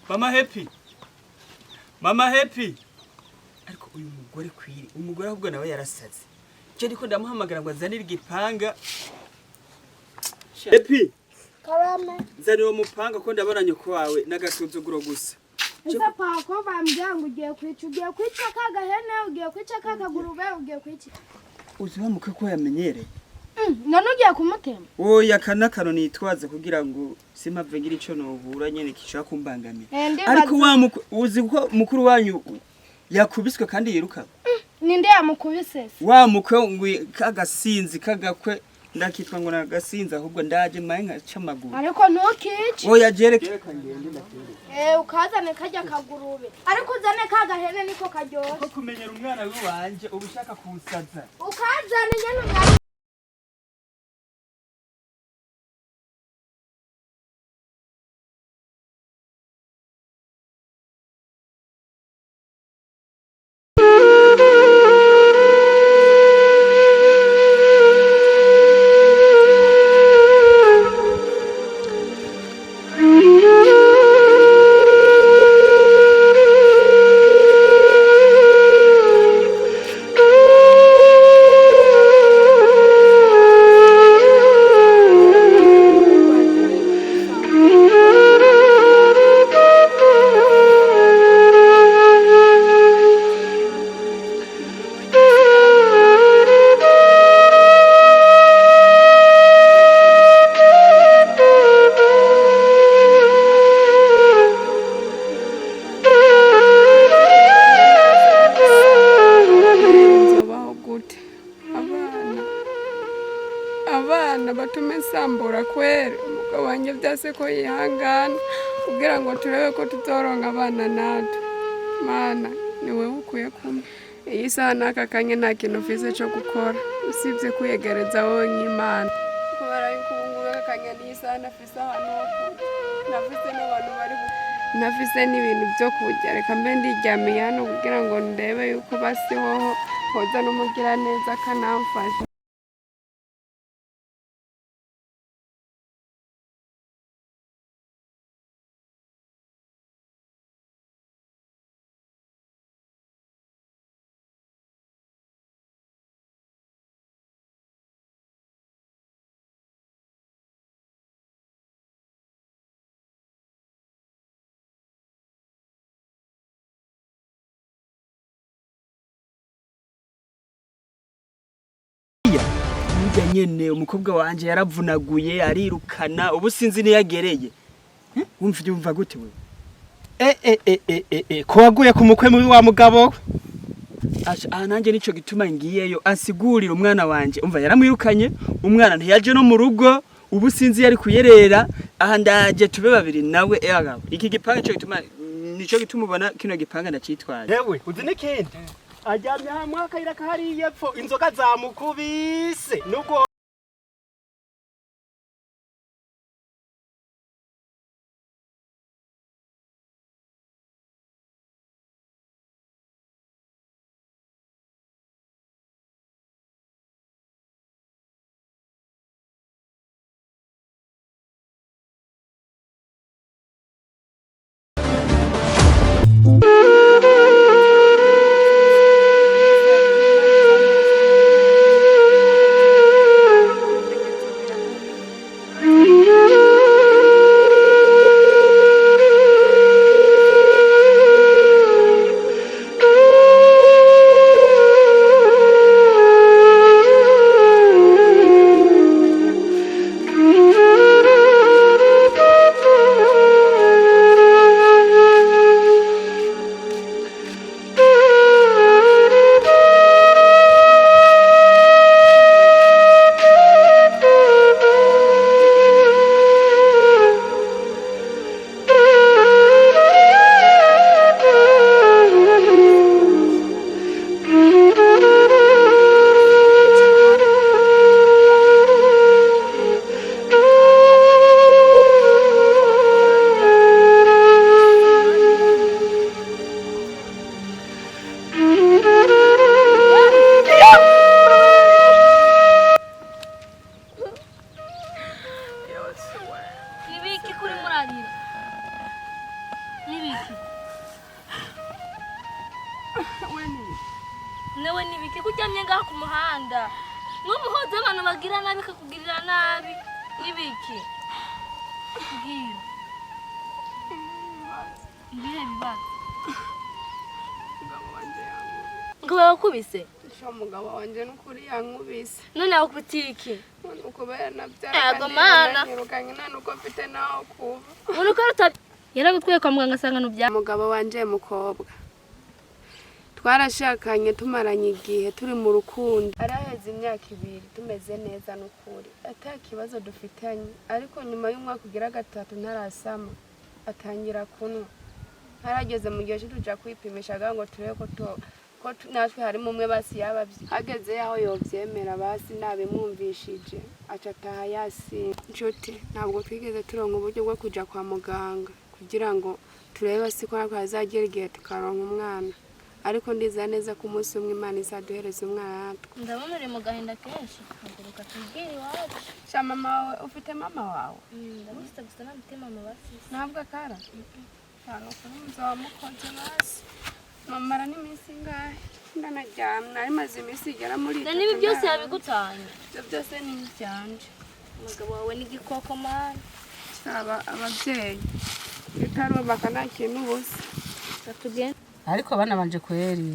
Mama Happy. Mama Happy. Ariko uyu mugore kwiri, umugore ahubwo nawe yarasaze. Je ndiko ndamuhamagara ngo azanire igipanga. Happy. Karame. Zanira umupanga ko ndabona nyoko wawe n'agasuzuguro gusa. Nza pako bambya ngo ugiye kwica kagahene, ugiye kwica kagagurube, ugiye kwica. Uziba muke ko yamenyereye. None ugiye kumutema. Oya kanakano nitwaze kugira ngo simave ngira ico nohura nyene kishaka kumbangamira. Ariko wa uzi ko mukuru wanyu yakubiswe kandi yiruka. Ninde yamukubise? Wa mukwe ngwi kagasinzi kagakwe ndakitwa ngo nagasinzi ahubwo ndaje maye nkaca amaguru. Ariko ntukice. Oya jereka ngende ndatere. Ukazane kajya kagurube. Ariko uzane kagahene niko karyoshye. Ko kumenyera umwana wanje ubishaka kusaza. Ukazane nyene batume sambura kweri umugabo wanje byase ko yihangana kugira ngo turebe ko tuzoronka abana natwe. Mana niwe ukuye kumwe iyi saha n'aka kanya nta kintu mfise cyo gukora usibye kwiyegereza wowe nk'Imana kubera yuko ubungubu aka kanya n'iyi saha nafise ahantu ho kuja, nafise n'abantu bari nafise n'ibintu byo kurya, reka mbe ndiryamiye hano kugira ngo ndebe yuko basi hoho hoza n'umugira neza akanamfasha. Burya nyene umukobwa wanje yaravunaguye arirukana ubu sinzi niyagereye. Wumva gute we? Ko waguye ku mukwe muri wa mugabo? Asha nanjye nico gituma ngiyeyo asigurira umwana wanje. Umva yaramwirukanye, umwana ntiyaje no mu rugo, ubu sinzi yari kuyerera, aha ndaje tube babiri nawe agabo. Iki gipanga nico gituma ubona kino gipanga ndacitwaye. Yewe uzi n'ikindi? Ajyamye hamwe akayira kahari yepfo inzoga zamukubise nuko newe nibiki kuryamye ngaha ku muhanda n'umuhoza abantu bagira nabi kakugirira nabi nibiki mbwira ibihe bibazo ngo bakubise umugabo wanje n'ukuri yankubise none akubitiye iki ukubera Ego mana nirukanye nuko mfite naho kuba unuko yaragutwiye kwa muganga asanga n'ubya umugabo wanje mukobwa twarashakanye tumaranye igihe turi mu rukundo araheze imyaka 2 tumeze neza n'ukuri atakibazo dufitanye ariko nyuma y'umwaka ugira 3 ntarasama atangira kunwa harageze mu gihe tuja kwipimisha ngo turebe ko natwe harimo umwe basi yabavye hageze yaho yovyemera basi nabimwumvishije acataha yasi nshuti ntabwo twigeze turonka uburyo bwo kuja kwa muganga kugira ngo turebe siko hazagera igihe tukaronka umwana ariko ndiza neza ku munsi umwe Imana izaduhereza umwana natwe ndabona uri mu gahinda kenshi haguruka tubwire iwacu sha mama wawe ufite mama wawe ndabufite gusa nta mama basi ntabwo akara cyane ko muzamukoze basi mama n'iminsi ngahe ndanaryamna ari maze iminsi igera muri na nibi byose yabigutanye ibyo byose ni ibyanje umugabo wawe n'igikoko mana ababyeyi itarubaka nta kintu ubusa batugende ariko abana banje kweri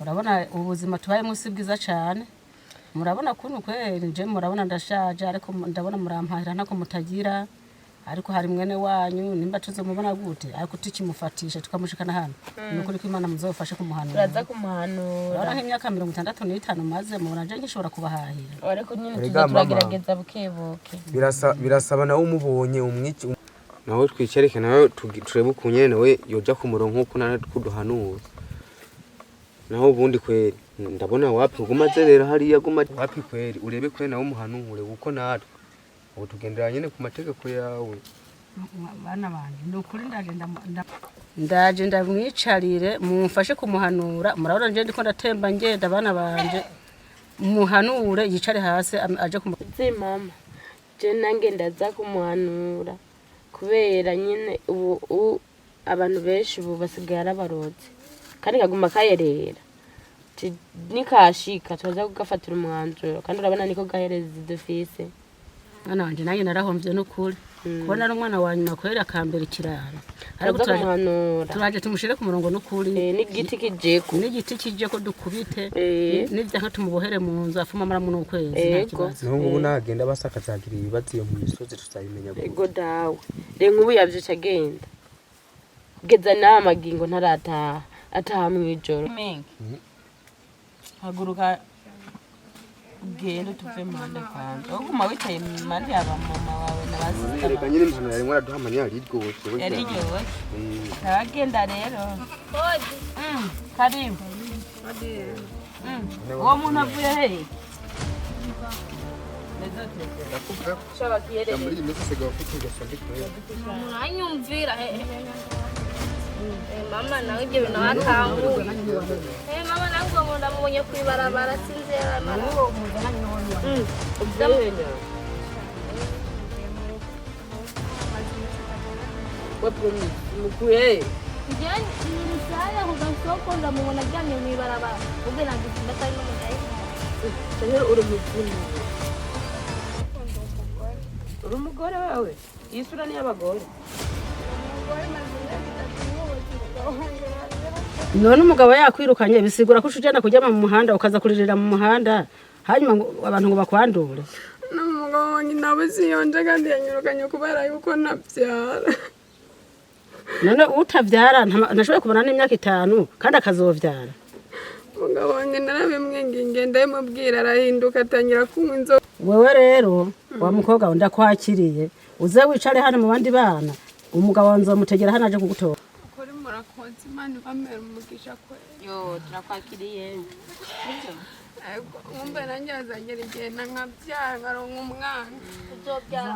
urabona ubuzima tubayemo si bwiza cyane murabona kuntu kweri nje murabona ndashaje ariko ndabona murampahira ntako mutagira ariko hari mwene wanyu nimba tuzomubona gute ariko tukimufatisha tukamushikana hano nukuri ko Imana muzofashe kumuhanura uraza kumuhanura urana nk'imyaka 65 maze mubona je ngishobora kubahahira ariko nyine turagerageza bukebuke birasaba nawe umubonye umwiki nawe twicareke nawe turebe ukunyene nawe yoja ku murongo uko nana kuduhanura naho ubundi kweri ndabona wapi ugumazerera hariya guma wapi kweri urebe kweri nawe umuhanure uko natwe ubu tugendera nyene ku mategeko yawe bana banje nukuri ndaje ndamwicarire mumfashe kumuhanura murabona nje ndiko ndatemba ngenda bana banje muhanure yicare hasi aje mama je nange ndaza kumuhanura kubera nyine ubu abantu benshi ubu basigara baroze kandi kaguma kayerera nikashika tuza kugafatira umwanzuro kandi urabona niko gahereza dufise mwana wanje nange narahomvye n'ukuri kubona ari umwana wa nyuma kwera akambera ikiraro ariko turaje tumushire ku murongo n'ukuri n'igiti kije ko dukubite n'ivyanka tumubohere mu nzu afuma mara mu n'ukwezi nta kibazo n'ubu nagenda basakazagira ibibazo iyo mu misozi tuzabimenya ego dawe re nk'ubu yavyuca agenda kugeza naho amagingo ataha mw'ijoro haguruka ugende tuve manda kwanza uguma wicaye manda yaba mama wawe n'abasista reka nyine impano yari mwaraduhamanye yari rwose yari ryowe nagenda rero karibu uwo muntu avuye hehe muranyumvira mama nawe ibyo bintu watanguye mama nawe ubwo muntu amubonye kwibarabara sinzera mukuye njyewe ku gasoko ndamubona aryamye mu ibarabara ubwo nagisinda atari n'umudayi uri umugore wawe iyi sura ni y'abagore none umugabo yakwirukanye bisigura ko ujana kujyama mu muhanda ukaza kuririra mu muhanda hanyuma abantu ngo bakwandure n'umugabo wanjye nawe siyonje kandi yanyirukanye kubera yuko nabyara none utavyara nashoboye kubona n'imyaka 5 kandi akazovyara umugabo wanjye narabimwinginge ndamubwira arahinduka atangira kunywa inzoga wewe rero wa mukobwa ndakwakiriye uze wicare hano mu bandi bana umugabo wanzo mutegera hano aje kugutora kuri murakoze Imana ibamera umugisha kwe turakwakiriye umbe nanjye azagera igihe nkabyara nkaronka umwana uzobyara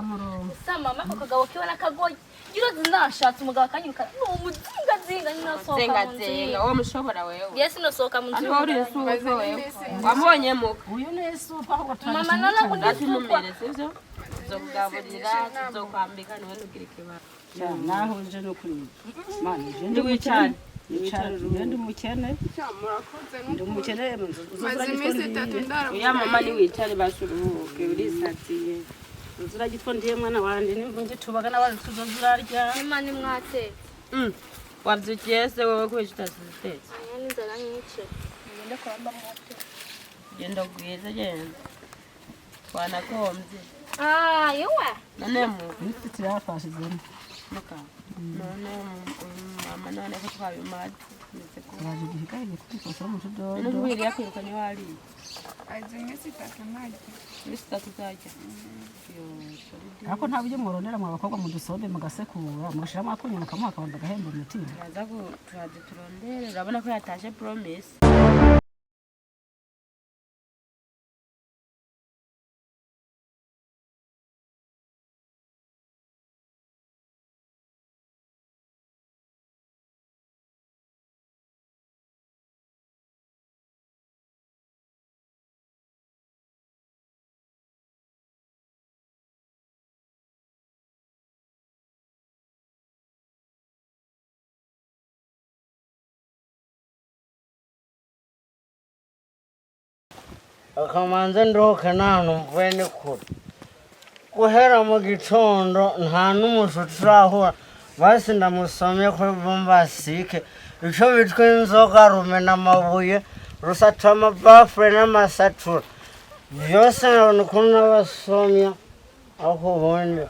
gusa mama ako kagabo kiwe n'akagoye iyo zinashatse umugabo akanyirukana ni umuzingazinga ninasohoka mu nzu uwo mushobora wewe yesi nosohoka mu nzu uri yesuko wewe wamubonye muko uyu ni yesuko ahubwo mama nana kundi tutumere sivyo tuzokugaburira tuzokwambika niwe nugira ikibazo naho nje no kuri mani je ndi wicane Icara ndi umukene. Murakoze Ndi umukene maze iminsi 3 ndara. Oya mama ni wicare basuruhuke urisatiye. Uzura gitwo ndiye mwana wanje nimvunje tubaga n'abandi tuzozurarya. Nyuma ni mwatetse. Wavyukiye se wowe kweje utasitetse. Anya n'inzara nyinshi. Ngende kwamba mwatetse. Genda ugwize genda. Twanakomvye. Yewe. None mu Nifite yafashizemo. muka. None mama none ko twabimaze. Turaje gihigaye kuri kosora mu tudodo. None kubiri yakwirukanye wari. Aje iminsi 3 najya. Iminsi 3 uzajya. Ako nta byo murondera mu bakobwa mu dusombe mugasekura mushiramo akunye mukamuha akabanda gahemba umutima. Turaza ko turaje turondere urabona ko yatashe promise. akamanza ndoke nanu mvuye ni kure guhera mu gitondo nta n'umuntu turahura basi ndamusomye kuri bombasike ico bitwa inzoga rumena amabuye rusatura amabafure n'amasatura byose nkabona ukuntu n'abasomya aho ubundi